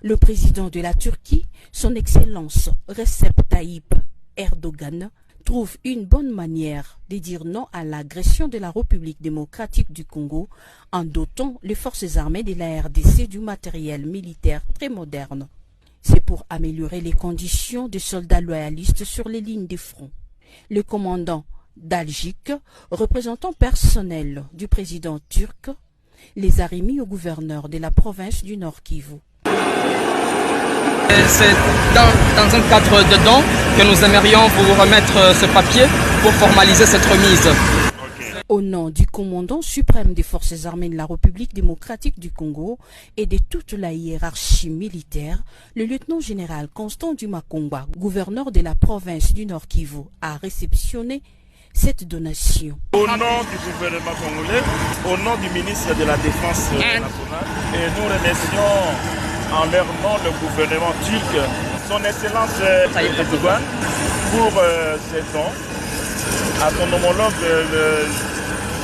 Le président de la Turquie, son Excellence Recep Tayyip Erdogan, trouve une bonne manière de dire non à l'agression de la République démocratique du Congo en dotant les forces armées de la RDC du matériel militaire très moderne. C'est pour améliorer les conditions des soldats loyalistes sur les lignes de front. Le commandant Daljik, représentant personnel du président turc, les a remis au gouverneur de la province du Nord Kivu. C'est dans un cadre dedans que nous aimerions vous remettre ce papier pour formaliser cette remise. Au nom du commandant suprême des forces armées de la République démocratique du Congo et de toute la hiérarchie militaire, le lieutenant-général Constant Dumakongwa, gouverneur de la province du Nord Kivu, a réceptionné cette donation. Au nom du gouvernement congolais, au nom du ministre de la Défense nationale, et nous remercions en leur nom le gouvernement turc, son Excellence Erdogan, pour ces dons, à son homologue le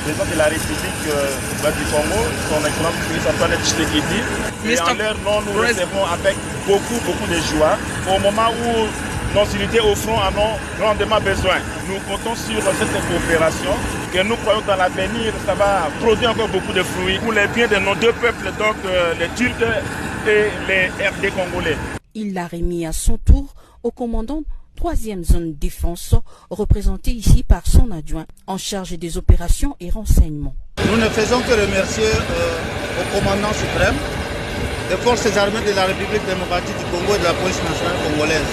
président de la République du Congo, son Excellence Antoine Tshisekedi. Et en leur nom, nous recevons avec beaucoup de joie au moment où nos unités au front en ont grandement besoin. Nous comptons sur cette coopération que nous croyons dans l'avenir, ça va produire encore beaucoup de fruits pour les biens de nos deux peuples, donc les Turcs et les RD congolais. Il l'a remis à son tour au commandant 3e zone défense, représenté ici par son adjoint en charge des opérations et renseignements. Nous ne faisons que remercier au commandant suprême des forces armées de la République démocratique du Congo et de la police nationale congolaise,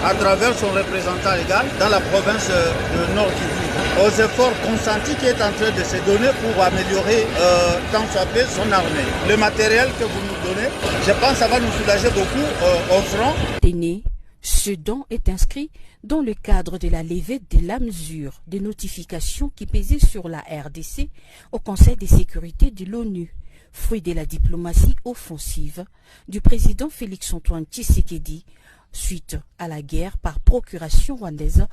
à travers son représentant légal dans la province de Nord Kivu, aux efforts consentis qui est en train de se donner pour améliorer tant soit peu son armée. Le matériel que vous nous donnez, je pense que ça va nous soulager beaucoup au front. Ce don est inscrit dans le cadre de la levée de la mesure de notification qui pesait sur la RDC au Conseil de sécurité de l'ONU, fruit de la diplomatie offensive du président Félix Antoine Tshisekedi suite à la guerre par procuration rwandaise